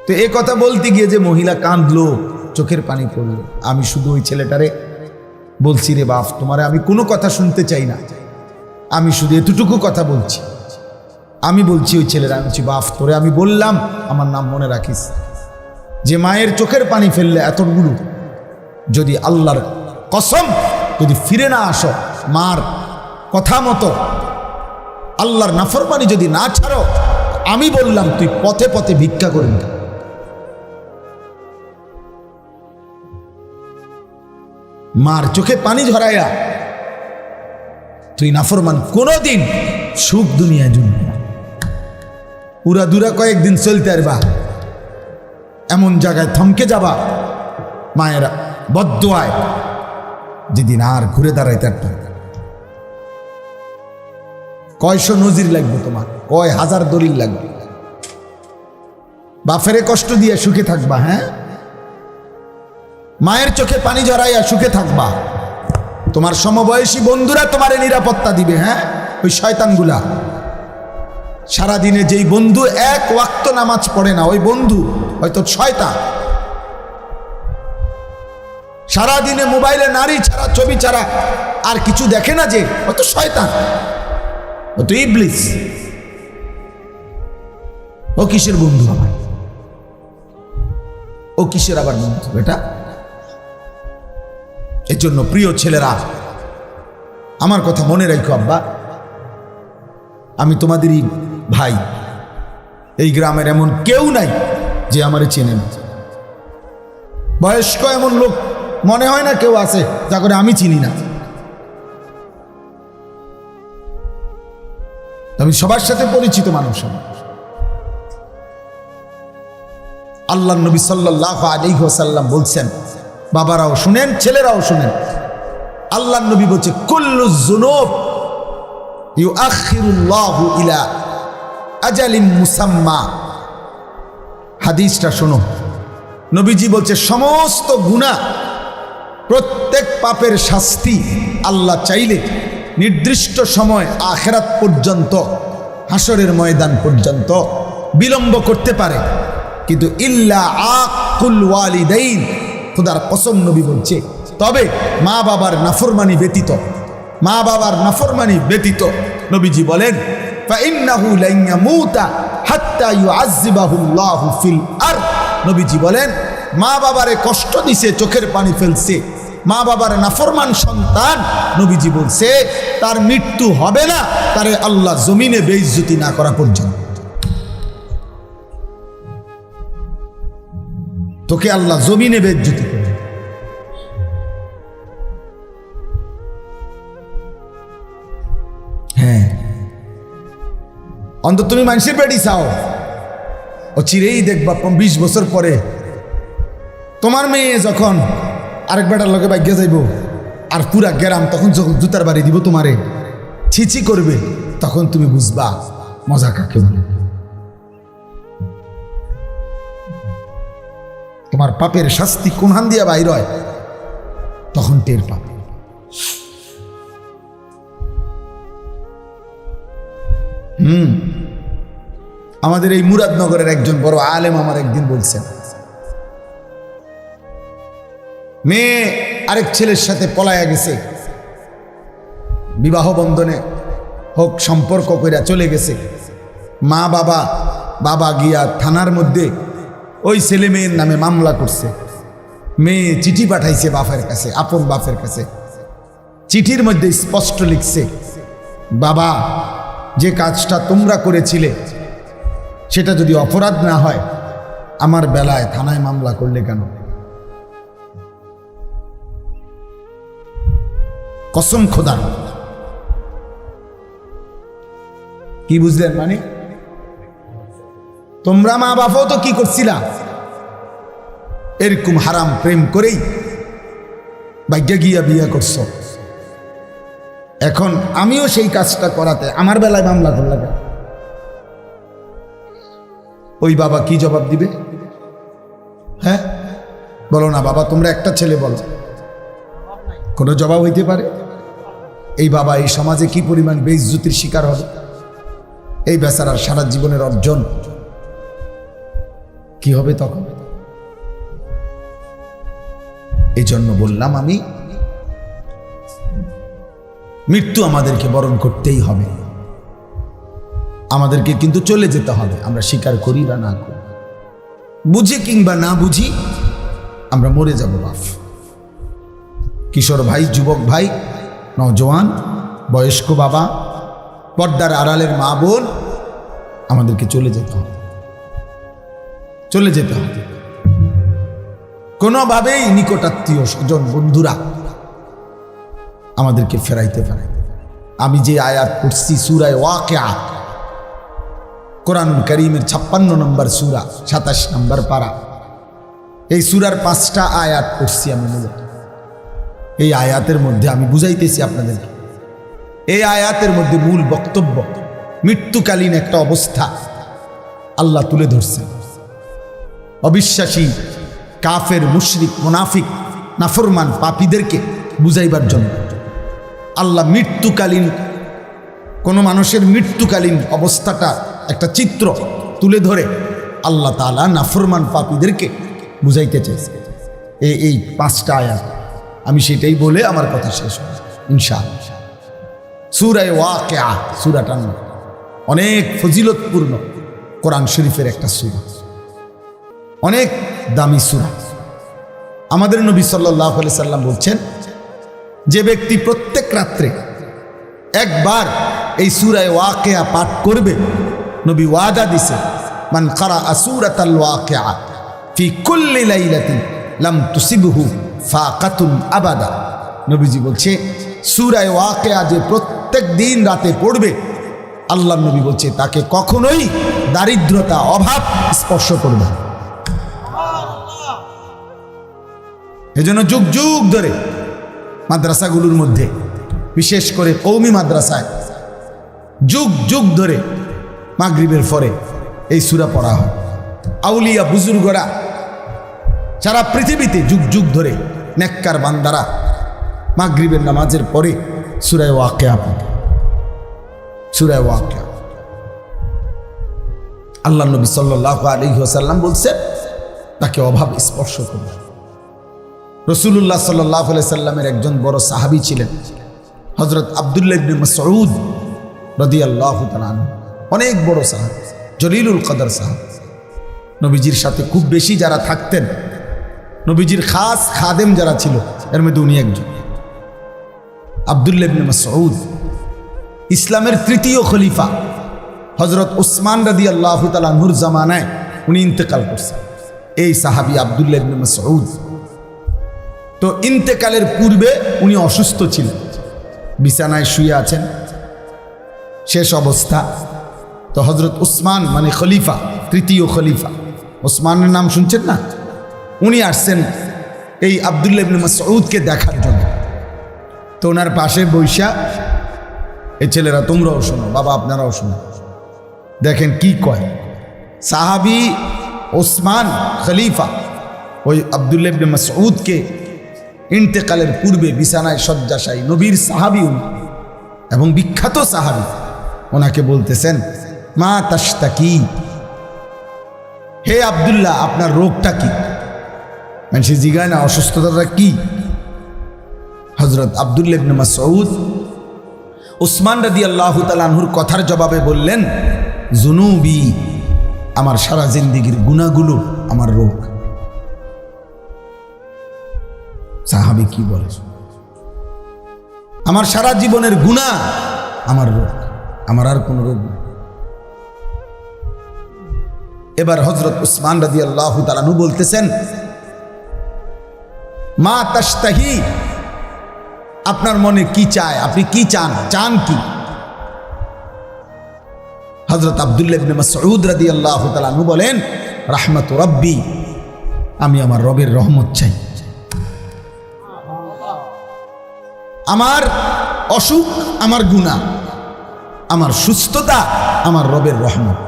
তো এ কথা বলতে গিয়ে যে মহিলা কাঁদলো, চোখের পানি পড়লো, আমি শুধু ওই ছেলেটারে বলছি, রে বাপ, তোমারে আমি কোনো কথা শুনতে চাই না, আমি শুধু এতটুকু কথা বলছি। আমি বলছি ওই ছেলেরা, আমি বলছি, বাপ তোরে আমি বললাম আমার নাম মনে রাখিস, যে মায়ের চোখের পানি ফেললে এতগুলো, যদি আল্লাহর কসম যদি ফিরে না আসো, মার কথা মতো আল্লাহর নাফরমানি যদি না ছাড়ো, আমি বললাম তুই পথে পথে ভিক্ষা করে নি। মার চোখে পানি ঝরাইয়া তুই নাফরমান, কোনোদিন সুখ দুনিয়ায় জুটবে না। উড়া দুরা কয়েকদিন চলতে পারবা, এমন জায়গায় থমকে যাবা মায়েরা বদ্দুয়ায়, যেদিন আর ঘুরে দাঁড়াইতে পারবে। কয়শো নজির লাগবে তোমার, কয় হাজার দলিল লাগবে। বাফেরে কষ্ট দিয়ে সুখে থাকবা, হ্যাঁ, মায়ের চোখে পানি ঝরাইয়া সুখে থাকবা, তোমার সমবয়সী বন্ধুরা তোমারে নিরাপত্তা দিবে, হ্যাঁ, ওই শয়তানগুলা। সারাদিনে যেই বন্ধু এক ওয়াক্ত নামাজ পড়ে না, ওই বন্ধু হয়তো শয়তান। সারাদিনে মোবাইলে নারী ছাড়া, ছবি ছাড়া আর কিছু দেখে না, যে হয়তো শয়তান, হয়তো ইবলিস। ও কিসের বন্ধু আমার, ও কিসের আবার বন্ধু এটা? এর জন্য প্রিয় ছেলেরা, আমার কথা মনে রাখো আব্বা, আমি তোমাদেরই ভাই। এই গ্রামের এমন কেউ নাই যে আমারে চেনে না। বয়স্ক এমন লোক মনে হয় না কেউ আছে যা করে আমি চিনি না। আমি সবার সাথে পরিচিত মানুষ। আল্লাহর নবী সাল্লাল্লাহু আলাইহি ওয়াসাল্লাম বলছেন, বাবারাও শুনেন, ছেলেরাও শুনেন, আল্লাহর নবী বলছে, কুল্লু যুনুব ইউআখিরুল্লাহু ইলা আজালিন মুসাম্মা। হাদিসটা শোনো, নবীজি বলছে, সমস্ত গুনাহ, প্রত্যেক পাপের শাস্তি আল্লাহ চাইলে নির্দিষ্ট সময় আখিরাত পর্যন্ত, হাসরের ময়দান পর্যন্ত বিলম্ব করতে পারে, কিন্তু ইল্লা আকুল ওয়ালিদাইন, খোদার কসম নবী বলছে, তবে মা বাবার নাফরমানি ব্যতীত, মা বাবার নাফরমানি ব্যতীত। নবীজি বলেন, ফাইন্নাহু লা ইয়ামুতা হাত্তা ইউআযযিবাহুল্লাহু ফিল আরদ। নবীজি বলেন, মা বাবারে কষ্ট দিছে, চোখের পানি ফেলছে, মা বাবার নাফরমান সন্তান, নবীজি বলছে তার মৃত্যু হবে না, তারে আল্লাহ জমিনে বেইজ্জতি না করা পর্যন্ত। তোকে আল্লাহ জমিনে বেইজ্জতি করবে। হ্যাঁ, অন্তত তুমি মানুষের পেটি চাও, ও চিরেই দেখবা 20 বছর পরে তোমার মেয়ে যখন আরেক বেটার লগে বাইকে যাইব, আর পুরা গ্রাম তখন যখন জুতার বাড়ি দিব তোমারে, ছিছি করবে, তখন তুমি বুঝবা মজা কাকে বলে। তোমার পাপের শাস্তি কোন হান দিয়া বাইর হয়, তখন টের পাবে। আমাদের এই মুরাদনগরের একজন বড় আলেম আমার একদিন বলছেন, মেয়ে আরেক ছেলের সাথে পলায়া গেছে, বিবাহ বন্ধনে হোক সম্পর্ক কইরা চলে গেছে। মা বাবা গিয়া থানার মধ্যে ওই ছেলে মেয়ের নামে মামলা করছে। মেয়ে চিঠি পাঠাইছে বাপের কাছে, আপন বাপের কাছে। চিঠির মধ্যে স্পষ্ট লিখছে, বাবা, যে কাজটা তোমরা করেছিলে সেটা যদি অপরাধ না হয়, আমার বেলায় থানায় মামলা করলে কেন? কসম খোদা, কি বুঝলেন? মানে তোমরা মা বাবাও তো কি করছিলা, এরকম হারাম প্রেম করেই ভাগ্যে গিয়া বিয়ে করছো। এখন আমিও সেই কাজটা করাতে আমার বেলায় মামলা করলাম, ওই বাবা কি জবাব দিবে? হ্যাঁ বলো না বাবা, তোমরা একটা ছেলে বলো, কোনো জবাব হইতে পারে? এই বাবা এই সমাজে কি পরিমাণ বেইজ্জতির শিকার হবে, এই বেচারার সারা জীবনের অর্জন। কি হবে তখন? এই জন্য বললাম আমি, মৃত্যু আমাদেরকে বরণ করতেই হবে, আমাদেরকে কিন্তু চলে যেতে হবে, আমরা স্বীকার করি বা না করি, বুঝি কিংবা না বুঝি আমরা মরে যাব বাপ। কিশোর ভাই, যুবক ভাই, নওজোয়ান, বয়স্ক বাবা, পর্দার আড়ালের মা বোন, আমাদেরকে চলে যেতে হবে, চলে যেতে হবে। কোনোভাবেই নিকটাত্মীয় স্বজন বন্ধুরা আমাদেরকে ফেরাইতে পারে। আমি যে আয়াত পড়ছি সূরা ওয়াকিয়া, কোরআনুল কারীমের 56 নম্বর সূরা, 27 নম্বর পারা, এই সূরার 5টা আয়াত পড়ছি আমি। মূলত এই আয়াতের মধ্যে আমি বুঝাইতেছি আপনাদেরকে, এই আয়াতের মধ্যে মূল বক্তব্য মৃত্যুকালীন একটা অবস্থা আল্লাহ তুলে ধরছেন। অবিশ্বাসী, কাফের, মুশরিক, মুনাফিক, নাফরমান, পাপীদেরকে বুঝাইবার জন্য আল্লাহ মৃত্যুকালীন, কোনো মানুষের মৃত্যুকালীন অবস্থাটা একটা চিত্র তুলে ধরে আল্লাহ তাআলা নাফরমান পাপীদেরকে বুঝাইতে চেয়েছে এই 5টা আয়াত। আমি সেটাই বলে আমার কথা শেষ হবে ইনশাআল্লাহ। সূরা ওয়াকিয়া, সূরাটা অনেক ফজিলতপূর্ণ কোরআন শরীফের একটা সূরা, অনেক দামি সূরা। আমাদের নবী সাল্লাল্লাহু আলাইহি সাল্লাম বলছেন, যে ব্যক্তি প্রত্যেক রাত্রে একবার এই সূরা ওয়াকিয়া পাঠ করবে, নবী ওয়াদা দিছে, মান ক্বারাআ সূরাতাল ওয়াকিয়া ফি কুল্লি লাইলাতিন লাম তুসিবহু ফাকাতুন আবাদা। নবীজি বলছে, সূরা ওয়াকিয়া যে প্রত্যেক দিন রাতে পড়বে, আল্লাহর নবী বলছে তাকে কখনোই দারিদ্রতা, অভাব স্পর্শ করবে না। এজন্য যুগ যুগ ধরে মাদ্রাসাগুলোর মধ্যে, বিশেষ করে কওমি মাদ্রাসায় যুগ যুগ ধরে মাগরিবের পরে এই সূরা পড়া হয়। আউলিয়া বুজুর্গরা সারা পৃথিবীতে যুগ যুগ ধরে নেককার বান্দারা মাগরিবের নামাজের পরে সূরা ওয়াকিয়া পড়ে। সূরা ওয়াকিয়া আল্লাহ নবী সাল্লাল্লাহু আলাইহি ওয়াসাল্লাম বলছেন তাকে অভাব স্পর্শ করবে। রাসূলুল্লাহ সাল্লাল্লাহু আলাইহি সাল্লামের একজন বড় সাহাবী ছিলেন হযরত আব্দুল্লাহ ইবনে মাসউদ রাদিয়াল্লাহু তাআলা আনহু, অনেক বড় সাহাবী, জলিলুল কদর সাহাবী। নবীজির সাথে খুব বেশি যারা থাকতেন, নবীজির খাস খাদেম যারা ছিল, এর মধ্যে উনি একজন। আব্দুল্লাহ ইবনে মাসউদ ইসলামের 3য় খলিফা হযরত উসমান রাদিয়াল্লাহু তাআলা আনহুর জামানায় উনি ইন্তেকাল করছেন। এই সাহাবী আব্দুল্লাহ ইবনে মাসউদ, তো ইন্তেকালের পূর্বে উনি অসুস্থ ছিলেন, বিছানায় শুয়ে আছেন, শেষ অবস্থা। তো হযরত উসমান মানে খলিফা, 3য় খলিফা, উসমানের নাম শুনছেন না? উনি আসছেন এই আব্দুল্লাহ ইবনে মাসউদকে দেখার জন্য। তো ওনার পাশে বৈশা, এই ছেলেরা তোমরাও শোনো, বাবা আপনারাও শোনো, দেখেন কি কয়। সাহাবী ওসমান খলিফা ওই আব্দুল্লাহ ইবনে মাসউদকে ইন্তেকালের পূর্বে বিছানায় শয্যাশায়ী, নবীর সাহাবী উনি এবং বিখ্যাত সাহাবী, ওনাকে বলতেছেন, মা তাশতাকি, হে আব্দুল্লাহ আপনার রোগটা কি? মানে সে জিগায় না অসুস্থতাটা কি? হযরত আব্দুল্লাহ ইবনে মাসউদ উসমান রাদিয়াল্লাহু তাআলা আনহুর কথার জবাবে বললেন, জুনুবি, আমার সারা জিন্দেগীর গুনাহগুলো আমার রোগ। সাহাবী কি বলে? আমার সারা জীবনের গুনাহ আমার রোগ, আমার আর কোনো রোগ নেই। এবার হযরত উসমান রাদিয়াল্লাহু তাআলা আনহু বলতেছেন, মা তাশতাহি, আপনার মনে কি চায়, আপনি কি চান, চান কি? হযরত আব্দুল্লাহ ইবনে মাসউদ রাদিয়াল্লাহু তাআলা আনহু বলেন, রাহমাতু রাব্বি, আমি আমার রবের রহমত চাই। আমার অসুখ আমার গুনাহ, আমার সুস্থতা আমার রবের রহমত,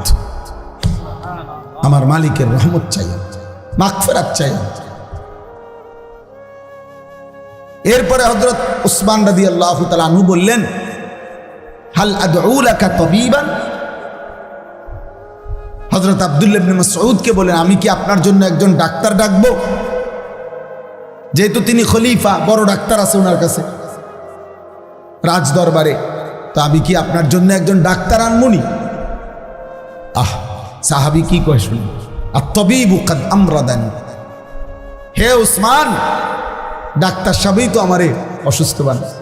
আমার মালিকের রহমত চাই, মাগফিরাত চাই। এরপরে হযরত উসমান রাদিয়াল্লাহু তাআলা আনহু বললেন, হাল আদউ লাকা তাবিবান, হযরত আব্দুল্লাহ ইবনে মাসউদকে বলেন, আমি কি আপনার জন্য একজন ডাক্তার ডাকবো? যেহেতু তিনি খলিফা, বড় ডাক্তার আছে ওনার কাছে রাজ দরবারে, তো আমি কি আপনার জন্য একজন ডাক্তার আনমুনি? সাহাবী কি কয় শুনি, আত-তাবীবু কাদ আমরাদানি, হে উসমান, ডাক্তার সাহেবই তো আমারে অসুস্থ বানাইছে,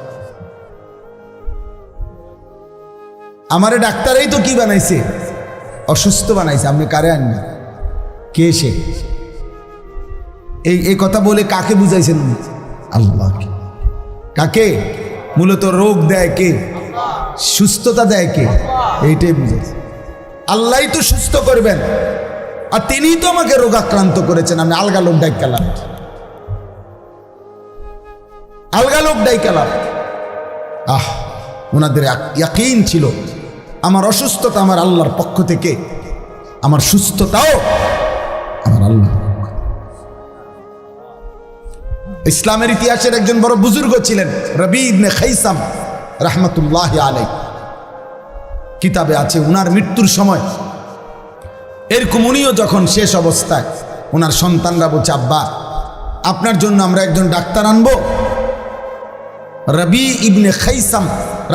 আমারে ডাক্তারই তো কি বানাইছে, অসুস্থ বানাইছে, আপনি কারে আননি? কে সে? এই কথা বলে কাকে বুঝাইছেন? আল্লাহ। কাকে? মূলত রোগ দেয় কে? সুস্থতা দেয় কে? এইটাই বুঝাইছে। আল্লাহই তো সুস্থ করবেন, আর তিনিই তো আমাকে রোগাক্রান্ত করেছেন। আমি আলগা লোক ডাইকালাম, আলগা লোক ডাইকালাম। ওনাদের ইয়াকিন ছিল আমার অসুস্থতা আমার আল্লাহর পক্ষ থেকে, আমার সুস্থতাও আমার আল্লাহ। ইসলামের ইতিহাসের একজন বড় বুজুর্গ ছিলেন রবি ইবনে খাইসাম রাহমাতুল্লাহি আলাইহি, কিতাবে আছে উনার মৃত্যুর সময় এরকম উনিও যখন শেষ অবস্থায়, ওনার সন্তানরা বলছে, আব্বা আপনার জন্য আমরা একজন ডাক্তার আনবো। রবি ইবনে খাইসাম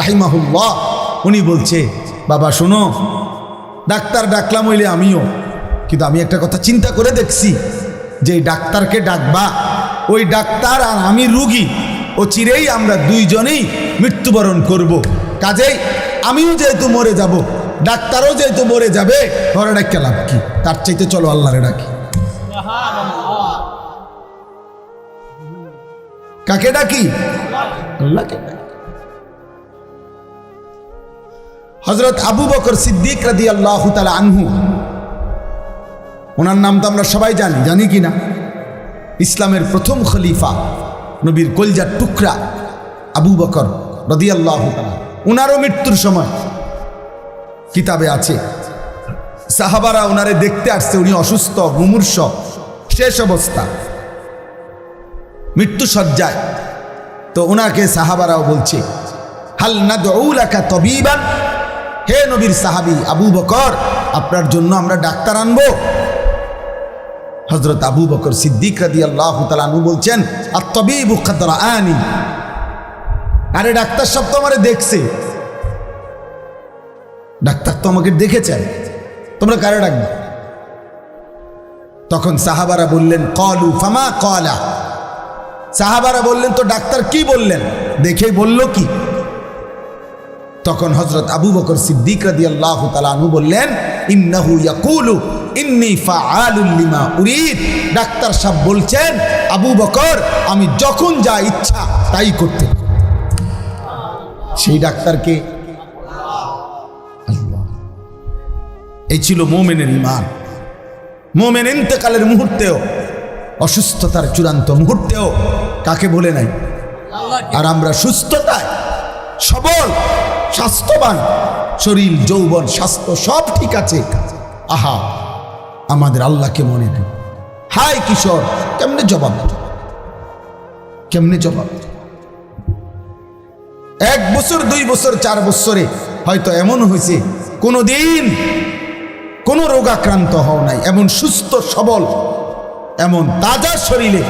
রাহিমাহুল্লাহ উনি বলছে, বাবা শোনো, ডাক্তার ডাকলাম হইলে আমিও, কিন্তু আমি একটা কথা চিন্তা করে দেখছি, যে ডাক্তারকে ডাকবা, ওই ডাক্তার আর আমি রুগী, ও চিরেই আমরা দুইজনেই মৃত্যুবরণ করব। কাজেই আমিও যেহেতু মরে যাব, ডাক্তারও যেহেতু মরে যাবে, ঘরে ডাক্তার লাভ কি? তার চাইতে চলো আল্লাহরে ডাকি। কাকে ডাকি? আল্লাহকে ডাকি। হযরত আবু বকর সিদ্দিক রাদিয়াল্লাহু তাআলা আনহু, ওনার নাম তো আমরা সবাই জানি কি না? ইসলামের প্রথম খলিফা, নবীর কলজার টুকরা আবু বকর রাদিয়াল্লাহু তাআলা, উনারও মৃত্যুর সময় কিতাবে আছে সাহাবারা ওনারে দেখতে আসছে, উনি অসুস্থ, মুমূর্ষ, শেষ অবস্থা, মৃত্যু সজ্জায়। তো ওনাকে সাহাবারাও বলছে, হাল নাদউ লাকা তাবীবান, হে নবীর সাহাবী আবু বকর, আপনার জন্য আমরা ডাক্তার আনবো? হযরত আবু বকর সিদ্দিক রাদিয়াল্লাহু তাআলা আনহু বলছেন, আত-তাবীবু কাদ রাআনি, আরে ডাক্তার সব তো আমারে দেখছে, ডাক্তার তো আমাকে দেখেছেন, তোমরা কারে ডাকবে? তখন সাহাবারা বললেন, ক্বালু ফামা ক্বালা, সাহাবারা বললেন, তো ডাক্তার কি বললেন? দেখেই বলল কি? তখন হযরত আবু বকর সিদ্দিক রাদিয়াল্লাহু তাআলা আনহু বললেন, ইন্নাহু ইয়াকুলু ইন্নী ফাআলুল লিমা উরিদ, ডাক্তার সাহেব বলছেন, আবু বকর আমি যখন যা ইচ্ছা তাই করতে। সেই ডাক্তারকে আল্লাহ। এই ছিল মুমিনের ঈমান। মুমিন ইন্তেকালের মুহূর্তেও, অসুস্থতার চূড়ান্ত মুহূর্তেও কাকে বলে নাই? আর আমরা সুস্থতায় সবল, স্বাস্থ্যবান, শরীর, যৌবন, স্বাস্থ্য সব ঠিক আছে, আহা আমাদের আল্লাহকে মনে নেই। হায় কিশোর, কেমনে জবাব, কেমনে জবাব? 1 বছর 2 বছর 4 বছরে হয়তো এমন হয়েছে কোনোদিন কোনো রোগাক্রান্ত হও নাই, এমন সুস্থ সবল, এমন তাজা শরীরে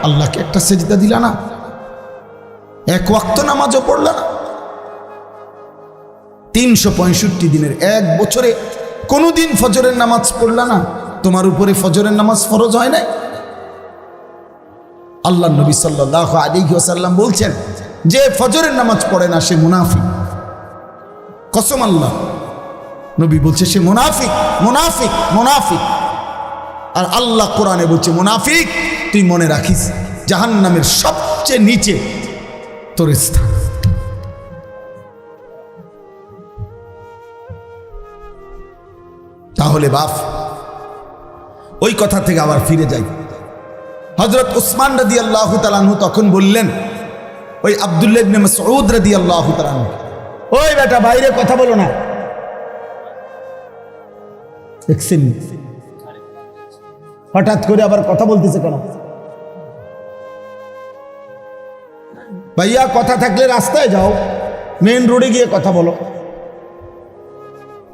আল্লাহকে একটা সেজদা দিলা না, 1 ওয়াক্ত নামাজও পড়লা না, 365 দিনের 1 বছরে কোনোদিন ফজরের নামাজ পড়লা না, তোমার উপরে ফজরের নামাজ ফরজ হয় নাই? আল্লাহ নবী সাল্লাল্লাহু আলাইহি ওয়াসাল্লাম বলছেন, যে ফজরের নামাজ পড়ে না সে মুনাফিক। কসম আল্লাহ, নবী বলছে সে মুনাফিক, মুনাফিক, মুনাফিক। আর আল্লাহ কোরআনে বলছে, মুনাফিক তুই মনে রাখিস জাহান্নামের সবচেয়ে নিচে তোর স্থান। তাহলে বাপ, ওই কথা থেকে আবার ফিরে যাই। হযরত উসমান রাদিয়াল্লাহু তাআলা আনহু তখন বললেন ওই আব্দুল্লাহ ইবনে মাসউদ রাদিয়াল্লাহু তাআলা আনহু, ওই বেটা বাইরে কথা বলো না। দেখছেন হঠাৎ করে আবার কথা বলতেছে কেন? ভাইয়া কথা থাকলে রাস্তায় যাও, মেন রোডে গিয়ে কথা বলো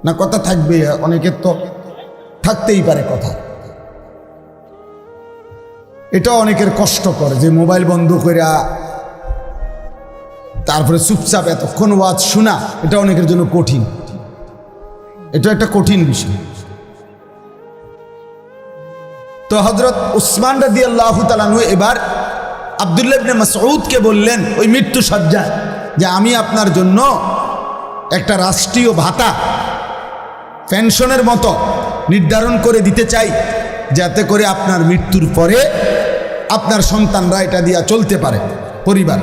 না। কথা থাকবে, অনেকের তো থাকতেই পারে কথা। এটা অনেকের কষ্ট করে যে মোবাইল বন্ধ কইরা তারপরে চুপচাপ এতক্ষণ ওয়াজ শোনা, এটা অনেকের জন্য কঠিন। এটা একটা কঠিন বিষয়। তো হযরত উসমান রাদিয়াল্লাহু তাআলা আনহু এবার আব্দুল্লাহ ইবনে মাসউদকে বললেন ওই মৃত্যু সজ্জায় যে আমি আপনার জন্য একটা রাষ্ট্রীয় ভাতা পেনশনের মতো নির্ধারণ করে দিতে চাই, যাতে করে আপনার মৃত্যুর পরে আপনার সন্তানরা এটা দিয়া চলতে পারে পরিবার।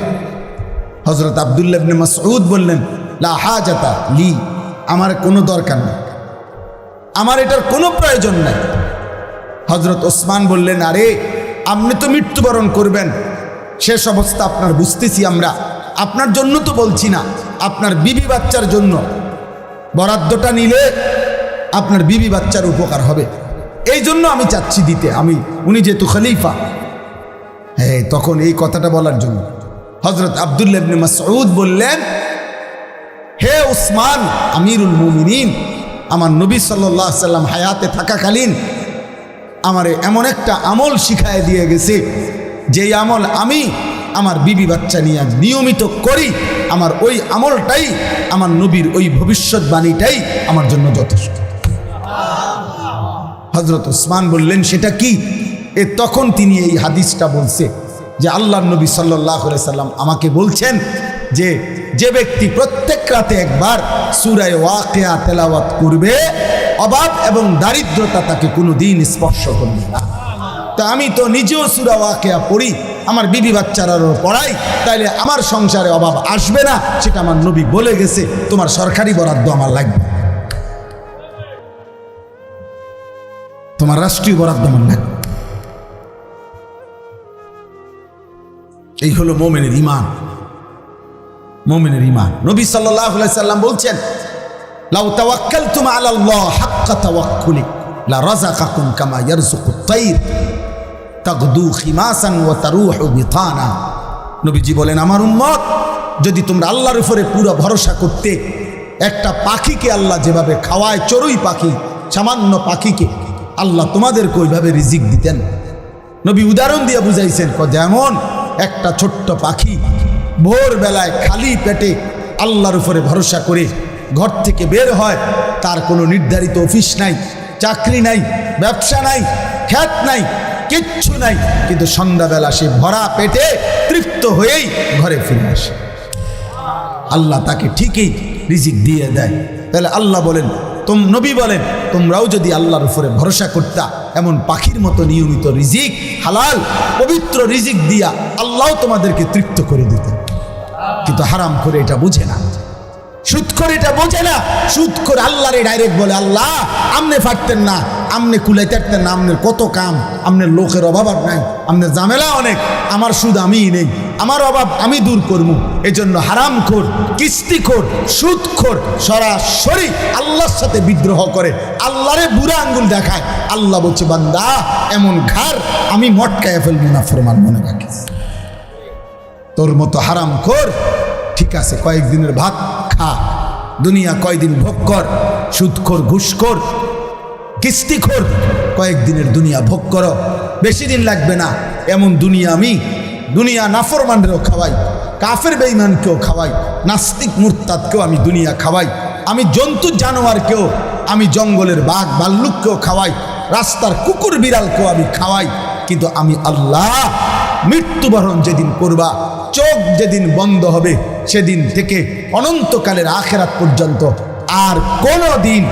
হযরত আব্দুল্লাহ ইবনে মাসউদ বললেন লা হাজাতা লি, আমার কোনো দরকার নেই, আমার এটার কোনো প্রয়োজন নাই। হযরত ওসমান বললেন আরে আপনি তো মৃত্যুবরণ করবেন, শেষ অবস্থা আপনার বুঝতেছি আমরা, আপনার জন্য তো বলছি না, আপনার বিবি বাচ্চার জন্য বরাদ্দটা নিলে আপনার বিবি বাচ্চার উপকার হবে, এই জন্য আমি চাচ্ছি দিতে। উনি যেহেতু খলিফা, হ্যাঁ, তখন এই কথাটা বলার জন্য হযরত আব্দুল্লাহ ইবনে মাসউদ বললেন হে উসমান আমিরুল মুমিনিন, আমার নবী সাল্লাল্লাহু আলাইহি সাল্লাম হায়াতে থাকাকালীন আমারে এমন একটা আমল শিখায় দিয়ে গেছে, যেই আমল আমি আমার বিবি বাচ্চা নিয়ে নিয়মিত করি, আমার ওই আমলটাই, আমার নবীর ওই ভবিষ্যৎবাণীটাই আমার জন্য যথেষ্ট। হযরত উসমান বললেন সেটা কি? তখন তিনি এই হাদিসটা বলছে যে আল্লাহর নবী সাল্লাল্লাহু আলাইহি সাল্লাম আমাকে বলছেন যে যে ব্যক্তি প্রত্যেক রাতে একবার সূরা ওয়াকিয়া তেলাওয়াত করবে, অভাব এবং দারিদ্রতা তাকে কোনোদিন স্পর্শ করবে না। তা আমি তো নিজেও সূরা ওয়াকিয়া পড়ি, আমার বিবি বাচ্চারারও পড়াই, তাইলে আমার সংসারে অভাব আসবে না, সেটা আমার নবী বলে গেছে। তোমার সরকারি বরাদ্দ আমার লাগবে, তোমার রাষ্ট্রীয় বরাদ্দ আমার লাগবে। এই হলো মুমিনের ঈমান। মুমিনের ঈমান। নবী সাল্লাল্লাহু আলাইহি সাল্লাম বলছেন লাউ তাওয়াক্কালতুম আলাল্লাহ হাক্কা তাওয়াক্কুলি লা রাযাকাকুম কামা ইয়ারযুকুত তাইর তাগদু খিমাসান ওয়া তারুহু বিতানা। নবীজি বলেন আমার উম্মত, যদি তোমরা আল্লাহর উপরে পুরো ভরসা করতে, একটা পাখিকে আল্লাহ যেভাবে খাওয়ায়, চড়ুই পাখি, সামান্য পাখিকে আল্লাহ তোমাদেরকে ওইভাবে রিজিক দিতেন। নবী উদাহরণ দিয়ে বুঝাইছেন, যেমন একটা ছোট্ট পাখি ভোরবেলায় খালি পেটে আল্লাহর উপরে ভরসা করে ঘর থেকে বের হয়, তার কোনো নির্ধারিত অফিস নাই, চাকরি নাই, ব্যবসা নাই, খ্যাত নাই, কিচ্ছু নাই, কিন্তু সন্ধ্যাবেলা সে ভরা পেটে তৃপ্ত হয়েই ঘরে ফিরে আসে, আল্লাহ তাকে ঠিকই রিজিক দিয়ে দেয়। তাহলে আল্লাহ বলেন, নবী বলেন, তোমরাও যদি আল্লাহর উপরে ভরসা করতা, এমন পাখির মতো নিয়মিত রিজিক, হালাল পবিত্র রিজিক দিয়া আল্লাহ তোমাদেরকে তৃপ্ত করে দিতেন। কিন্তু হারাম করে এটা বুঝে না, সুদ করে এটা বোঝে না। সুদ করে আল্লাহরে ডাইরেক্ট বলে, আল্লাহ আমনে পারতেন না, আমনে কুলাইতে পারতেন না, আমনের কত কাম, আমনের লোকের অভাব নাই, আমনের ঝামেলা অনেক, আমার সুদ আমিই নেই, আমার অভাব আমি দূর করবো। এই জন্য হারাম খোর, কিস্তিখোর, সুদখোর সরাসরি আল্লাহর সাথে বিদ্রোহ করে, আল্লাহরে বুড়া আঙ্গুল দেখায়। আল্লাহ বলছে, বান্দা এমন ঘাড় আমি মটকায় ফেলবো না, ফরমান মনে রাখিস। তোর মতো হারাম খোর ঠিক আছে, কয়েকদিনের ভাত খা, দুনিয়া কয়দিন ভোগ কর। সুদখোর, ঘুষখোর, কিস্তিখোর, কয়েকদিনের দুনিয়া ভোগ করো, বেশি দিন লাগবে না। এমন দুনিয়া আমি দুনিয়া নাফরমানরেও খাওয়াই, কাফের বেঈমানকেও খাওয়াই, নাস্তিক মুরতাদকেও আমি দুনিয়া খাওয়াই, আমি জন্তু জানোয়ারকেও, আমি জঙ্গলের বাঘ ভাল্লুককেও খাওয়াই, রাস্তার কুকুর বিড়ালকেও আমি খাওয়াই। কিন্তু আমি আল্লাহ মৃত্যুবরণ যেদিন করবা, চোখ যেদিন বন্ধ হবে, সেদিন থেকে অনন্তকালের আখেরাত পর্যন্ত আর কোনো দিন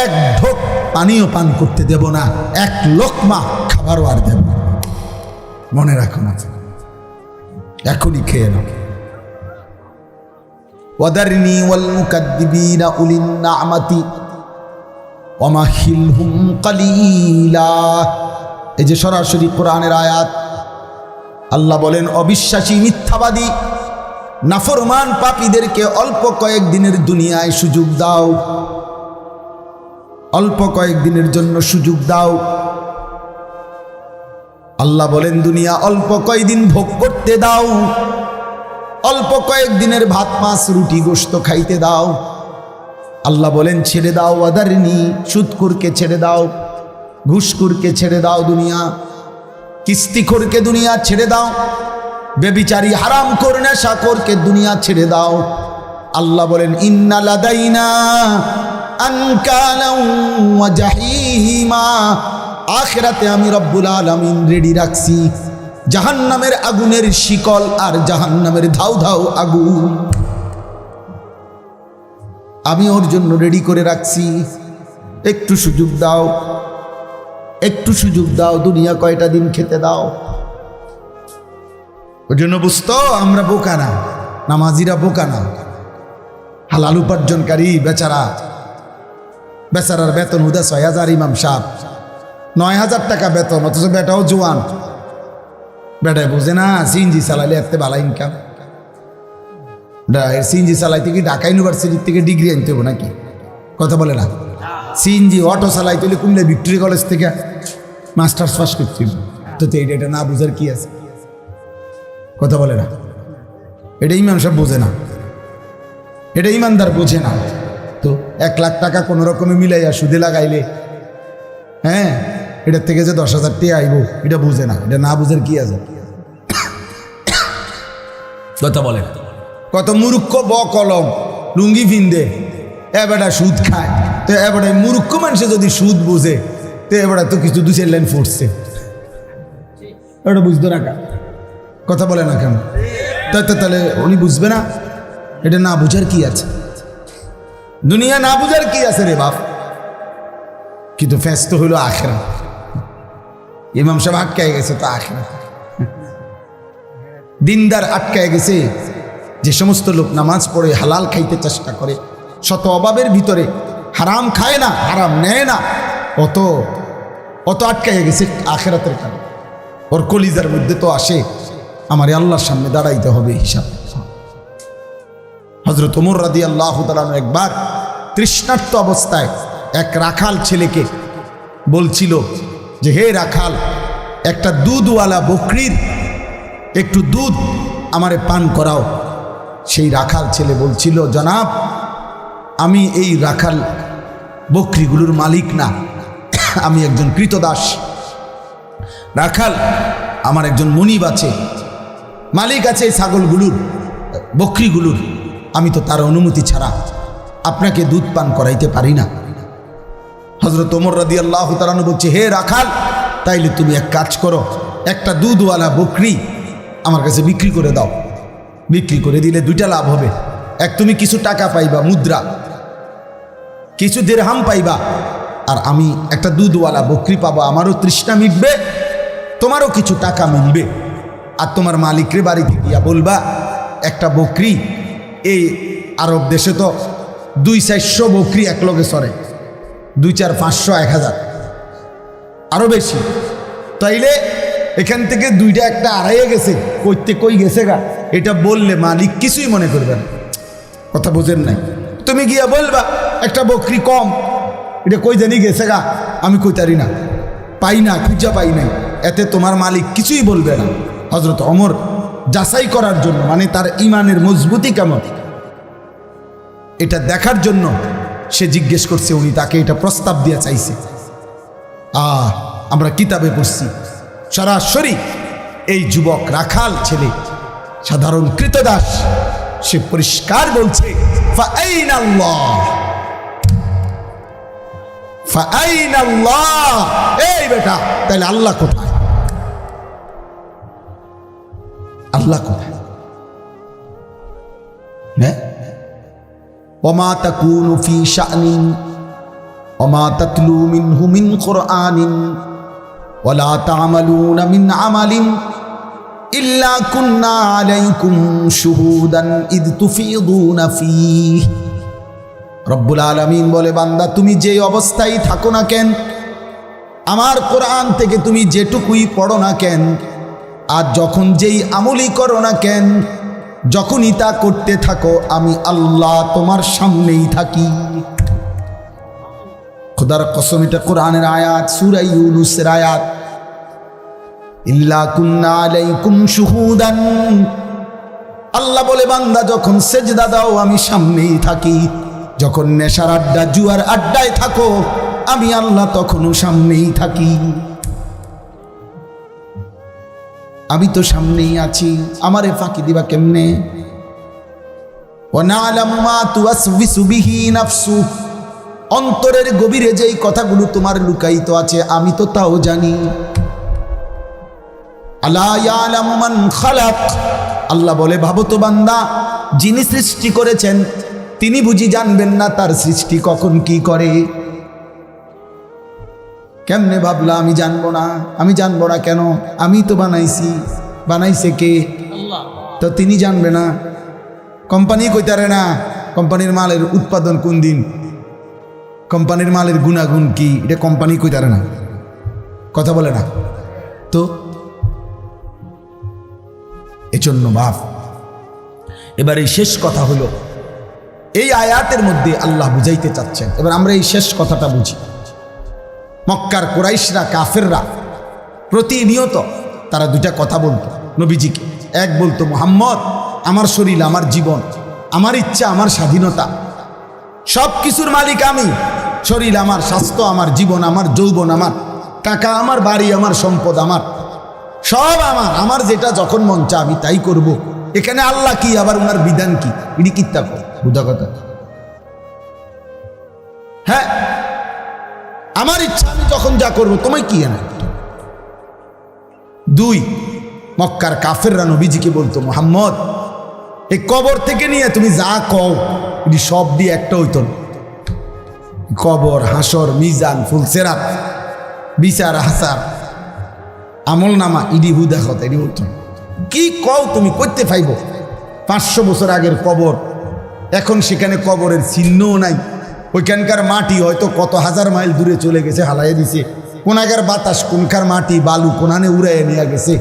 এক ঢোক পানীয় পান করতে দেব না, এক লোকমা খাবারও আর দেব না। মনে রাখুন, এখনই খেয়ে নাও। ওয়াদারনি ওয়াল মুকাদ্দিবিনা উলিন না'মাতি ওয়ামাহিলহুম কালিলা। এই যে সরাসরি কোরআনের আয়াত। আল্লাহ বলেন, অবিশ্বাসী, মিথ্যাবাদী, নাফরমান পাপীদেরকে অল্প কয়েকদিনের দুনিয়ায় সুযোগ দাও, অল্প কয়েকদিনের জন্য সুযোগ দাও। আল্লাহ বলেন, দুনিয়া অল্প কয়েকদিন ভোগ করতে দাও, অল্প কয়েকদিনের ভাত মাছ রুটি গোশত খাইতে দাও। আল্লাহ বলেন, ছেড়ে দাও ওয়াদারনি, সুদখোরকে ছেড়ে দাও, ঘুষখোরকে ছেড়ে দাও দুনিয়া, কিস্তিখোরকে দুনিয়া ছেড়ে দাও, বেবিচারী হারামখোর নেশাখোরকে দুনিয়া ছেড়ে দাও। আল্লাহ বলেন ইন্না লাদাইনা আনকালাও ওয়া জাহিমা, আখিরাতে আমি রব্বুল আলামিন রেডি রাখছি জাহান্নামের আগুনের শিকল আর জাহান্নামের ধাউ ধাউ আগুন আমি ওর জন্য রেডি করে রাখছি। একটু সুযোগ দাও, একটু সুযোগ দাও, দুনিয়া কয়টা দিন খেতে দাও। ওই জন্য বুঝতো আমরা বোকা না, নামাজিরা বোকা না। হালাল উপার্জনকারী বেচারার বেতন হুদা ৬,০০০, ইমাম সাহেব ৯,০০০ টাকা বেতন, অথচ বেটাও জোয়ান। বেটায় বুঝে না সিএনজি চালাইলে এত ভালো ইনকাম। সিএনজি চালাইতে কি ঢাকা ইউনিভার্সিটির থেকে ডিগ্রি আনতে হবে নাকি? কথা বলে না। সিএনজি অটো চালাইতে হলে কুমিল্লা ভিক্টোরিয়া কলেজ থেকে মাস্টার্স পাস করতে হবে। তো এটা না বুঝার কি আছে? কথা বলে না। এটা ইমাম সাহেব বোঝে না, এটা ইমানদার বোঝে না। তো ১ লাখ টাকা কোনো রকমে মিলাইয়া সুদে লাগাইলে, হ্যাঁ, এটার থেকে যে ১০,০০০ টাকা আইব এটা বুঝে না। এটা না বুঝার কি আছে? কথা বলে না। কত মূর্খ কলম লুঙ্গি ফিন্দে এবারে সুদ খায়। তো এবারে মূর্খ মানুষে যদি সুদ বুঝে, তো এবারে তো কিছু ২-৪ লাইন ফুটছে, এটা বুঝতো না। কথা বলে না কেন? তাহলে উনি বুঝবে না? এটা না বুঝার কি আছে? দুনিয়া না বুঝার কি আছে রে বাপ? কিন্তু ফেস্ত হইল আখিরাত। ইমাম সাহেব আটকায় গেছে তো আখিরাত। দিনদার আটকায় গেছে। যে সমস্ত লোক নামাজ পড়ে হালাল খাইতে চেষ্টা করে, শত অভাবের ভিতরে হারাম খায় না, হারাম নেয় না, অত আটকায় গেছে আখিরাতের কারণে। ওর কলিজার মধ্যে তো আসে আমার আল্লাহর সামনে দাঁড়াইতে হবে হিসাব। হযরত ওমর রাদিয়াল্লাহু তাআলা একবার তৃষ্ণার্ত অবস্থায় এক রাখাল ছেলেকে বলছিল যে, হে রাখাল, একটা দুধওয়ালা বকরির একটু দুধ আমারে পান করাও। সেই রাখাল ছেলে বলছিল, জনাব, আমি এই রাখাল বকরিগুলোর মালিক না, আমি একজন কৃতদাস। রাখাল আমার একজন মনিব আছে, মালিক আছে এই ছাগলগুলোর, বকরিগুলোর। আমি তো তার অনুমতি ছাড়া আপনাকে দুধ পান করাইতে পারি না। হযরত ওমর রাদিয়াল্লাহু তাআলা বলছে, হে রাখাল, তাইলে তুমি এক কাজ করো, একটা দুধওয়ালা বকরি আমার কাছে বিক্রি করে দাও। বিক্রি করে দিলে দুইটা লাভ হবে। এক, তুমি কিছু টাকা পাইবা, মুদ্রা, কিছু দিরহাম পাইবা, আর আমি একটা দুধওয়ালা বকরি পাবো। আমারও তৃষ্ণা মিটবে, তোমারও কিছু টাকা মিলবে। আর তোমার মালিকরে বাড়িতে গিয়া বলবা, একটা বকরি, এই আরব দেশে তো 200-400 বকরি এক লগে সরে, 2-4-500, 1000 আরো বেশি। তাইলে এখান থেকে দুইটা একটা আড়াইয়ে গেছে, কই গেছে গা, এটা বললে মালিক কিছুই মনে করবে না। কথা বোঝেন নাই? তুমি গিয়া বলবা একটা বকরি কম, এটা কই জানি গেছে গা, আমি কইতারি না, পাই না, খুঁজা পাই নাই, এতে তোমার মালিক কিছুই বলবে না। হযরত ওমর যাচাই করার জন্য, মানে তার ইমানের মজবুতি কেমন এটা দেখার জন্য সে জিজ্ঞেস করছে, উনি তাকে এটা প্রস্তাব দিয়ে চাইছে। আমরা কিতাবে পড়ছি সরাসরি এই যুবক রাখাল ছেলে, সাধারণ কৃতদাস, সে পরিষ্কার বলছে, ফাআইনাল্লাহ, ফাআইনাল্লাহ, এই বেটা, তাহলে আল্লাহ কোথায়? আল্লাহ কোথায়? হ্যাঁ, ওমা তাকুনু ফি শা'নিন ওমা তাতলু মিনহু মিন কুরআনিন ওয়ালা তা'মালুনা মিন আমালিন ইল্লা কুন্না আলাইকুম শুহুদান ইদ তুফিদুনা ফীহ। রব্বুল আলামিন বলে, বান্দা, তুমি যে অবস্থায় থাকো না কেন, আমার কোরআন থেকে তুমি যেটুকুই পড়ো না কেন, আর যখন যেই আমলই করো না কেন, যখনই তা করতে থাকো, আমি আল্লাহ তোমার সামনেই থাকি। খোদার কসম, এটা কোরআনের আয়াত, সূরা ইউনূসের আয়াত। ইল্লা কুন্না আলাইকুম শুহুদান, আল্লাহ বলে, বান্দা যখন সেজদা দাও আমি সামনেই থাকি, যখন নেশার আড্ডা জুয়ার আড্ডায় থাকো আমি আল্লাহ তখনও সামনেই থাকি, আমি তো সামনেই আছি, আমারে ফাঁকি দিবা কেমনে? অন্তরের গভীরে যেই কথাগুলো তোমার লুকায়িত আছে আমি তো তাও জানি। আলা ইয়ালামু মান খালাক, আল্লাহ বলে ভাবো তো বান্দা, যিনি সৃষ্টি করেছেন তিনি বুঝি জানবেন না তার সৃষ্টি কখন কি করে? কেমনে ভাবলা আমি জানবো না? আমি জানবো না কেন? আমি তো বানাইছি, বানাইছে কে? আল্লাহ। তো তিনি জানবে না? কোম্পানি কইতারে না কোম্পানির মালের উৎপাদন কোন দিন, কোম্পানির মালের গুণাগুণ কি, এটা কোম্পানি কইতারে না, কথা বলে না তো। এজন্য বাপ, এবার এই শেষ কথা হলো, এই আয়াতের মধ্যে আল্লাহ বুঝাইতে চাচ্ছেন। এবার আমরা এই শেষ কথাটা বুঝি। মক্কার কুরাইশরা, কাফেররা প্রতিনিয়ত তারা দুইটা কথা বলতো নবীজিকে। এক বলতো, মুহাম্মদ আমার শরীর, আমার জীবন, আমার ইচ্ছা, আমার স্বাধীনতা, সব কিছুর মালিক আমি। শরীর আমার, স্বাস্থ্য আমার, জীবন আমার, যৌবন আমার, টাকা আমার, বাড়ি আমার, সম্পদ আমার, সব আমার, আমার যেটা যখন মন চা আমি তাই করব। এখানে আল্লাহ কি, আবার ওনার বিধান কি? ইডি কিতাব বুঝা কথা। হ্যাঁ, আমার ইচ্ছা আমি যখন যা করবো, তোমায় কি এনে? দুই, মক্কার কাফেররা নবীজিকে বলতো, মুহাম্মদ এই কবর থেকে নিয়ে তুমি যা কও এটি সব দিয়ে একটা হইতো না। কবর, হাসর, মিজান, ফুলসেরাত, বিচার, হাসার, আমল নামা, ইডি হুদা কথা, এটি হতো না। কি কও তুমি, করতে পাইব? 500 বছর আগের কবর, এখন সেখানে কবরের চিহ্নও নাই। ওইখানকার মাটি হয়তো কত হাজার মাইল দূরে চলে গেছে, হালাইয়া দিছে। কোনাকার বাতাস, কোনকার মাটি, বালু কোনানে উড়াইয়া নিয়ে গেছে।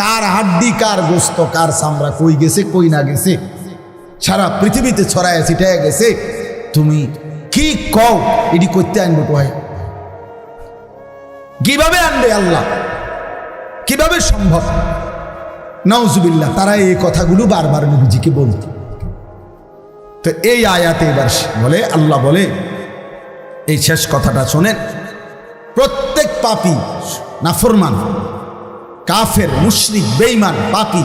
কার হাড্ডি, কার গোস্ত, কার চামড়া কই গেছে, কই না গেছে, সারা পৃথিবীতে ছড়াইয়া ছিটাইয়া গেছে। তুমি কি কও এটি করতে আনবো কোথায়? কিভাবে আনবে আল্লাহ? কিভাবে সম্ভব? নাউজুবিল্লাহ। তারা এই কথাগুলো বারবার নবীজিকে বলত। তো এই আয়াতে এবার বলে, আল্লাহ বলে, এই শেষ কথাটা শোনেন, প্রত্যেক পাপী, নাফরমান, কাফের, মুশরিক, বেঈমান, পাপী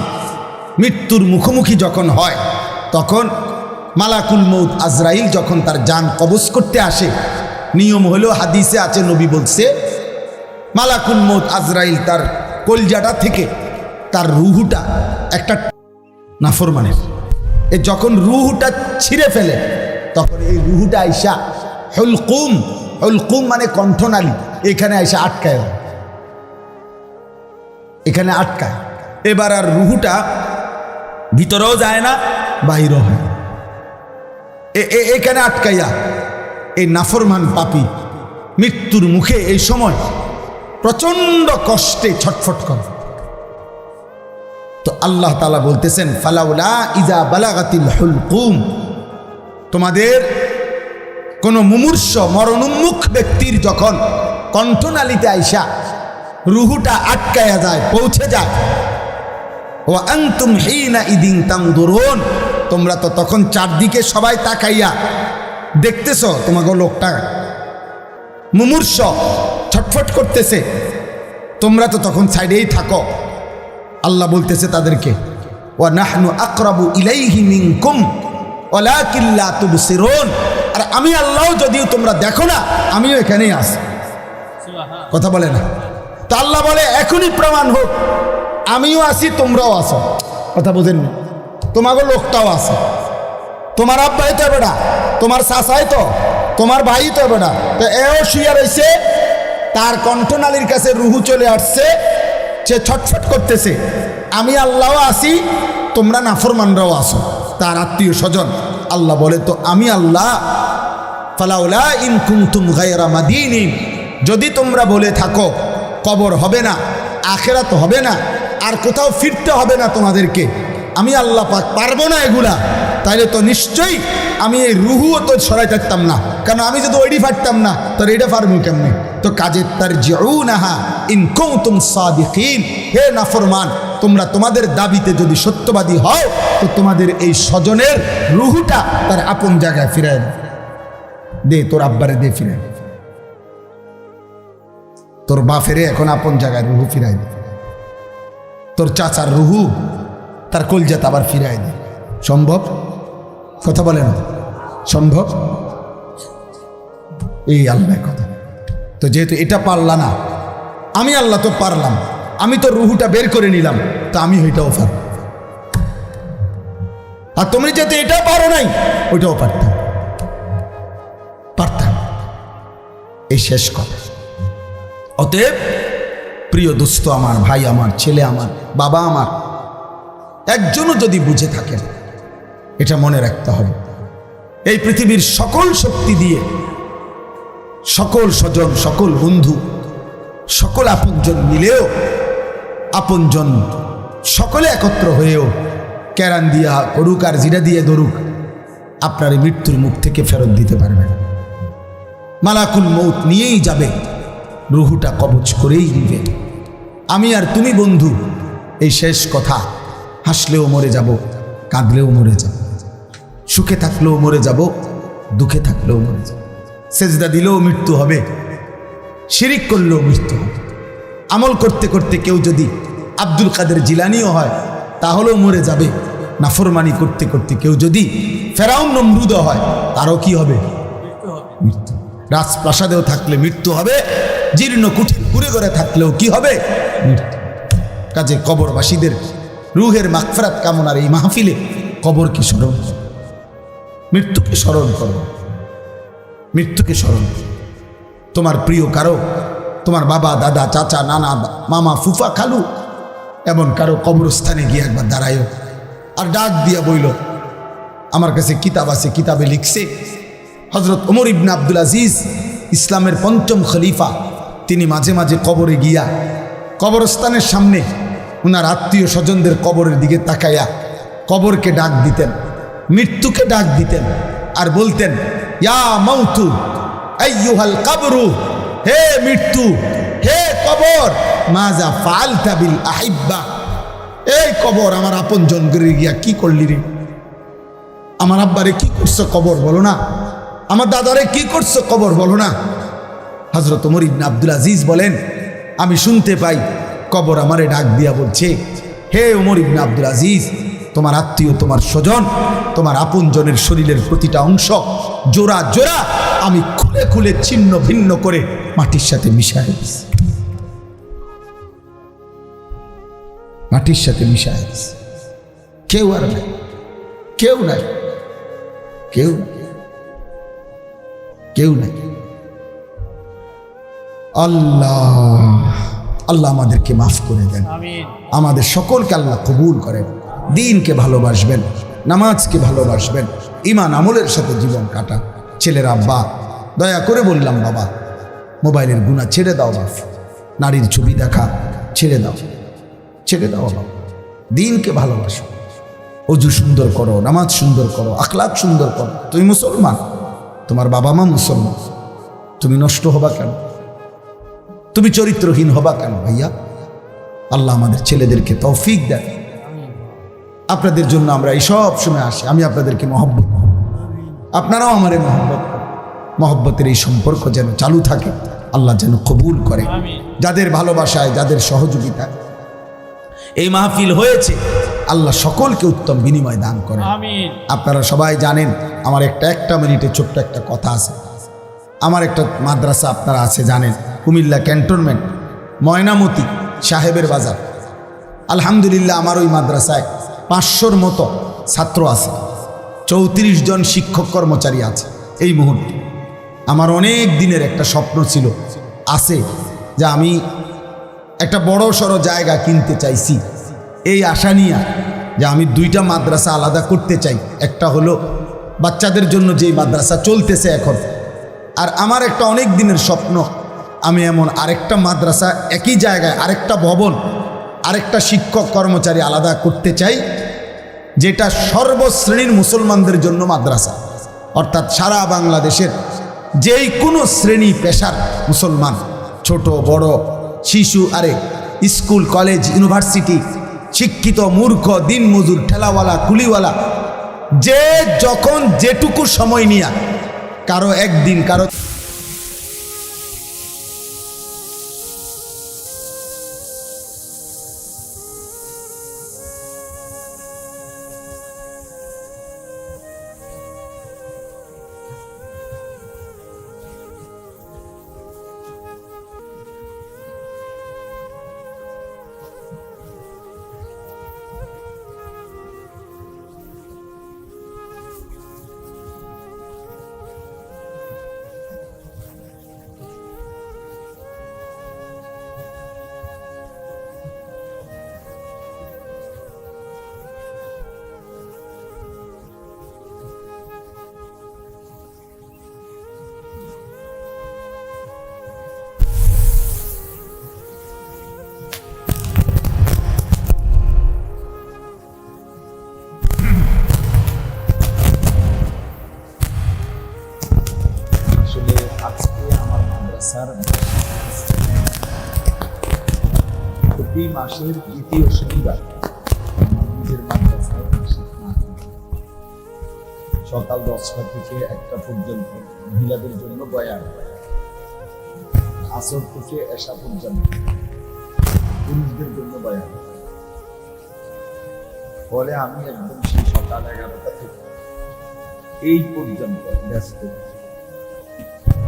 মৃত্যুর মুখোমুখি যখন হয়, তখন মালাকুল মউত আজরাইল যখন তার জান কবজ করতে আসে, নিয়ম হলো, হাদিসে আছে, নবী বলছে, মালাকুল মউত আজরাইল তার কলজাটা থেকে তার রুহুটা, একটা নাফরমানের, এ যখন রুহুটা ছিঁড়ে ফেলে, তখন এই রুহুটা আইসা হুলকুম, হুলকুম মানে কণ্ঠনালী, এখানে আইসা আটকায়, এখানে আটকায়। এবার আর রুহুটা ভিতরেও যায় না, বাহিরও হয়, এখানে আটকাইয়া এই নাফরমান পাপী মৃত্যুর মুখে এই সময় প্রচন্ড কষ্টে ছটফট করে। তো আল্লাহ তাআলা বলতেছেন, ফালাউলা ইজা বালাগাতিল হুলকুম, তোমাদের কোন মুমূর্ষ, মরণোন্মুখ ব্যক্তির যখন কণ্ঠনালীতে আইসা রুহুটা আটকায়া যায়, পৌঁছে যায়, ওয়া আনতুম হিনা ইদিন তানদুরুন, তোমরা তো তখন চারদিকে সবাই তাকাইয়া দেখতেছো, তোমাকে লোকটা মুমূর্ষ ছটফট করতেছে, তোমরা তো তখন সাইডেই থাকো। আল্লাহ বলতেছে তাদেরকে, ওয়া নাহনু আকরাবু ইলাইহি মিনকুম ওয়ালাকিন লা তুবসিরুন, আর আমি আল্লাহ যদিও তোমরা দেখো না, আমিও এখানেই আছি। কথা বলে না তো? আল্লাহ বলে, এখনই প্রমাণ হোক আমিও আছি, তোমরাও আছো। কথা বোঝেন না? তোমাকে লোকটাও আছে, তোমার আব্বাই তো বেটা, তোমার চাচাই তো, তোমার ভাই তো বেটা, তো এও শুয়ে রয়েছে, তার কণ্ঠনালীর কাছে রুহু চলে আসছে, সে ছটফট করতেছে, আমি আল্লাহ আছি, তোমরা নাফরমানরাও আসো, তার আত্মীয় স্বজন। আল্লাহ বলে, তো আমি আল্লাহ, ফালাউলা ইন কুনতুম গায়রা মাদিনিন, যদি তোমরা বলে থাকো কবর হবে না, আখিরাত হবে না, আর কোথাও ফিরতে হবে না তোমাদেরকে, আমি আল্লাহ পাক পারবো না এগুলা, তাইলে তো নিশ্চয়ই আমি এই রুহুও তো সরাই থাকতাম না, কারণ আমি যদি ওইটি পারতাম না, তোর এইটা পারবো কেমনে? তো কাজে তারজিউনাহা ইন কুনতুম সাদিকিন, হে নাফরমান, তোমরা তোমাদের দাবিতে যদি সত্যবাদী হও, তো তোমাদের এই স্বজনের রুহুটা তার আপন জায়গায় ফিরায় দে, তোর আব্বারে দে ফিরায়। তোর বাপেরে এখন আপন জায়গায় রুহু ফিরাই দে, তোর চাচার রুহু তার কলজাত আবার ফিরাই দে। সম্ভব? কথা বলে না, সম্ভব? এই আল্লাহ কথা। তো যেহেতু এটা পারলা না, আমি আল্লাহ তো পারলাম, আমি তো রুহুটা বের করে নিলাম, তো আমি ওইটাও পার। আর তুমি যেহেতু এটা পারো নাই, ওইটাও পারতাম, পারতাম। এই শেষ কথা। অতএব প্রিয় দোস্ত আমার, ভাই আমার, ছেলে আমার, বাবা আমার, একজনও যদি বুঝে থাকেন, এটা মনে রাখতে হবে, এই পৃথিবীর সকল শক্তি দিয়ে, সকল স্বজন, সকল বন্ধু, সকল আপনজন মিলেও, আপনজন সকলে একত্র হয়েও ক্যারান দিয়া করুক আর জিরা দিয়ে ধরুক, আপনার এই মৃত্যুর মুখ থেকে ফেরত দিতে পারবে না। মালাকুল মৌত নিয়েই যাবে, রুহুটা কবজ করেই দিবে। আমি আর তুমি বন্ধু, এই শেষ কথা, হাসলেও মরে যাব, কাঁদলেও মরে যাব, সুখে থাকলেও মরে যাব, দুঃখে থাকলেও মরে যাব। সেজদা দিলেও মৃত্যু হবে, শিরিক করলেও মৃত্যু হবে। আমল করতে করতে কেউ যদি আব্দুল কাদের জিলানিও হয়, তাহলেও মরে যাবে। নাফরমানি করতে করতে কেউ যদি ফেরাউন নমরুদ হয়, তারও কি হবে? মৃত্যু। রাজপ্রাসাদেও থাকলে মৃত্যু হবে, জীর্ণ কুঠির ঘুরে ঘুরে থাকলেও কি হবে? মৃত্যু। কাজে কবরবাসীদের রুহের মাগফিরাত কামনার এই মাহফিলে কবরকে স্মরণ করো, মৃত্যুকে স্মরণ করো, মৃত্যুকে স্মরণ করো। তোমার প্রিয় কারো, তোমার বাবা, দাদা, চাচা, নানা, মামা, ফুফা, খালু, এমন কারো কবরস্থানে গিয়ে একবার দাঁড়ায়ও, আর ডাক দিয়া বইল। আমার কাছে কিতাব আছে, কিতাবে লিখছে হজরত ওমর ইবনে আব্দুল আজিজ, ইসলামের পঞ্চম খলিফা, তিনি মাঝে মাঝে কবরে গিয়া কবরস্থানের সামনে ওনার আত্মীয় স্বজনদের কবরের দিকে তাকাইয়া কবরকে ডাক দিতেন, মৃত্যুকে ডাক দিতেন, আর বলতেন, ইয়া মাউতু আইয়ুহাল কবরু, হে মৃত্যু, হে কবর, মাজা ফাআলতা বিল আহিব্বা, এই কবর আমার আপন জনগণের গিয়া কি করলি রে? আমার আব্বারে কি করছো কবর বলো না, আমার দাদারে কি করছো কবর বলো না। হযরত ওমর ইবনে আব্দুল আজিজ বলেন, আমি শুনতে পাই কবর আমারে ডাক দিয়া বলছে, হে ওমর ইবনে আব্দুল আজিজ, তোমার আত্মীয়, তোমার স্বজন, তোমার আপনজনের শরীরের প্রতিটা অংশ জোড়া জোড়া আমি খুলে খুলে ছিন্ন ভিন্ন করে মাটির সাথে মিশাই দিছি, মাটির সাথে মিশাই দিছি। কেউ আর নাই, কেউ নাই, কেউ কেউ নাই। আল্লাহ আল্লাহ আমাদেরকে মাফ করে দেন, আমাদের সকলকে আল্লাহ কবুল করেন, দ্বীনকে ভালোবাসবেন, নামাজকে ভালোবাসবেন, ঈমান আমলের সাথে জীবন কাটান। ছেলের আব্বা, দয়া করে বললাম বাবা, মোবাইলের গুনাহ ছেড়ে দাও বাপ, নারীর ছবি দেখা ছেড়ে দাও, ছেড়ে দাও বাবা, দ্বীনকে ভালোবাসো, অজু সুন্দর করো, নামাজ সুন্দর করো, আখলাক সুন্দর করো। তুমি মুসলমান, তোমার বাবা মা মুসলমান, তুমি নষ্ট হবা কেন? তুমি চরিত্রহীন হবা কেন ভাইয়া? আল্লাহ আমাদের ছেলেদেরকে তৌফিক দেন। আপনাদের জন্য আমরা এই সব সময় আসি, আমি আপনাদেরকে মহব্বত, আপনারাও আমারে মহব্বত, মহব্বতের এই সম্পর্ক যেন চালু থাকে, আল্লাহ যেন কবুল করে। যাদের ভালোবাসায়, যাদের সহযোগিতায় এই মাহফিল হয়েছে, আল্লাহ সকলকে উত্তম বিনিময় দান করেন। আপনারা সবাই জানেন, আমার একটা মিনিটে ছোট্ট একটা কথা আছে। আমার একটা মাদ্রাসা আপনারা আছে জানেন, কুমিল্লা ক্যান্টনমেন্ট, ময়নামতি সাহেবের বাজার। আলহামদুলিল্লাহ, আমার ওই মাদ্রাসায় 500-র মতো ছাত্র আছে, 34 জন শিক্ষক কর্মচারী আছে। এই মুহূর্তে আমার অনেক দিনের একটা স্বপ্ন ছিল, আছে, যে আমি একটা বড় সড়ো জায়গা কিনতে চাইছি, এই আশা নিয়ে যে আমি 2টা মাদ্রাসা আলাদা করতে চাই। একটা হলো বাচ্চাদের জন্য যেই মাদ্রাসা চলতেছে এখন, আর আমার একটা অনেক দিনের স্বপ্ন, আমি এমন আরেকটা মাদ্রাসা একই জায়গায়, আরেকটা ভবন, আরেকটা শিক্ষক কর্মচারী আলাদা করতে চাই, যেটা সর্বশ্রেণীর মুসলমানদের জন্য মাদ্রাসা, অর্থাৎ সারা বাংলাদেশের যেই কোনো শ্রেণী পেশার মুসলমান, ছোট বড়, শিশু, আরে স্কুল, কলেজ, ইউনিভার্সিটি, শিক্ষিত, মূর্খ, দিনমজুর, ঠেলাওয়ালা, কুলিওয়ালা, যে যখন যেটুকু সময় নিয়ে, কারো একদিন, কারো প্রতি মাসের দ্বিতীয় শনিবার নিজের মাদ্রাসায় মাসিক মাহফিল। সকাল 10টা থেকে 1টা পর্যন্ত মহিলাদের জন্য বয়ান, আসর থেকে এশা পর্যন্ত পুরুষদের জন্য বয়ান। ফলে আমি একদম সেই সকাল 11টা থেকে এই পর্যন্ত ব্যস্ত।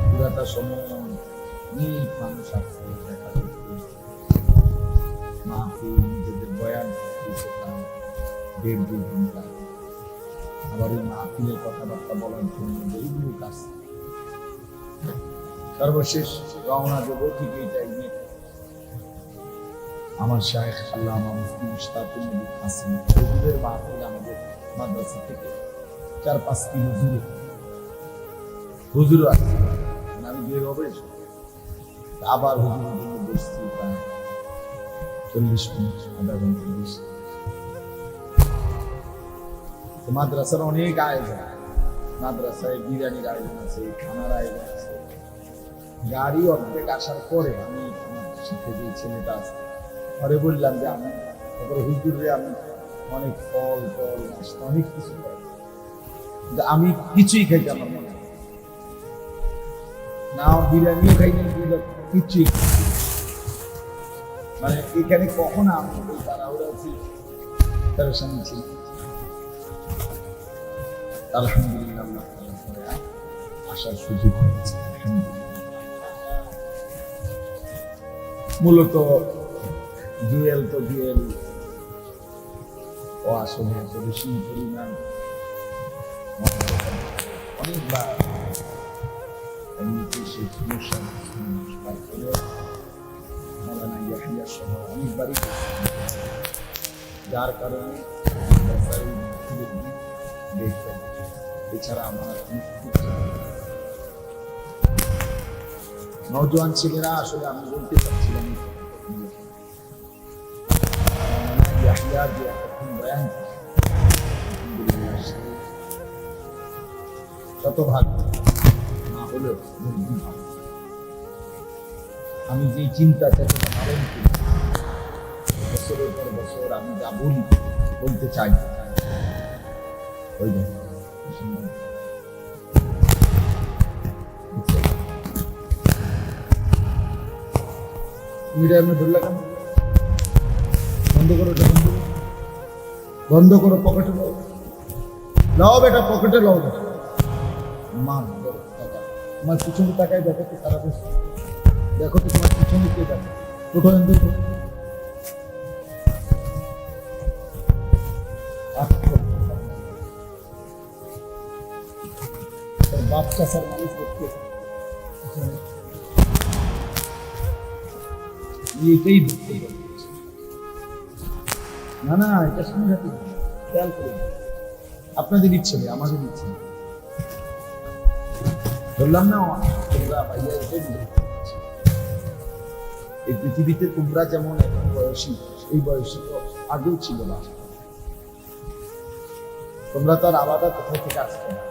পুরাটা সময় অনেক মানুষ আসছে দেখা করতে, মাহফিল, নিজেদের বয়ান করতাম 1.5-2 ঘন্টা। আবার ওই মাহফিলের কথাবার্তা বলার জন্য এইগুলো কাজ। সর্বশেষ রওনা দেবো ঠিক এই টাইমে আমার শায়েখ আল্লামা মুফতি মুশতাকুল নবী কাসেম হুজুরের মাহফিল আমাদের মাদ্রাসা থেকে 4-5 কিলো দূরে। হুজুর আছে, আমি বের হবে আবার হুজুরের জন্য বসছি প্রায় 40 মিনিট, আধা ঘন্টা বেশি। মাদ্রাসার অনেক আয়োজন, মাদ্রাসায় বিরিয়ানির আয়োজন আছে, খানার আয়োজন আছে। গাড়ি অর্ধেক আসার পরে আমি আমার সাথে যে ছেলেটা আছে পরে বললাম যে আমি তারপরে হুজুরে আমি অনেক ফল টল নাস্তা অনেক কিছু খাই, কিন্তু আমি কিছুই খাইতে আমার মনে হয় না, বিরিয়ানিও খাই না, কিছুই মানে এখানে কখন আমি তাড়াহুড়া আছি তার সামনে ছিল। আলহামদুলিল্লাহ আল্লাহ তাআলা করে আসার সুযোগ হয়েছে। মূলত জুয়েল তো জুয়েল ও আসলে এত বেশি পরিমাণ অনেকবার এমনিতে সেই সমস্যা তারপরে মাওলানা ইয়াহিয়া সহ অনেকবারই যার কারণে দেখবেন। এছাড়া আমার নওজোয়ান ছেলেরা আসলে আমি বলতে চাচ্ছিলাম শতভাগ না হলেও আমি যে চিন্তা চেতনা ধারণ করি বছরের পর বছর আমি যা বলি বলতে চাই ওই বন্ধ করো, বন্ধ করো, পকেটে লাও, লাও বেটা, পকেটে লাও বেটা। তোমার পিছনে তাকায় দেখো তো, সারা দেশ দেখো তো তোমার পিছনে কে দেখো, ওঠো দেখো। বাচ্চা স্যার মানুষ করতে এটাই বুঝতে পারছি না, না এটা সাংঘাতিক। খেয়াল করে আপনাদের ইচ্ছে নেই, আমাদের ইচ্ছে নেই। বললাম না তোমরা ভাইয়া এই পৃথিবীতে তোমরা যেমন এখন বয়সী, এই বয়সী তো আগেও ছিল না। তোমরা তো আর আলাদা কোথাও থেকে আসছো না,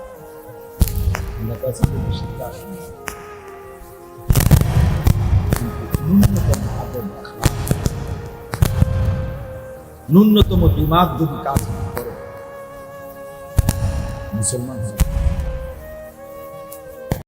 তোমরা তো আজকে বেশিতে আসো না। ন্যূনতম দিমাগ যদি কাজ না করে মুসলমান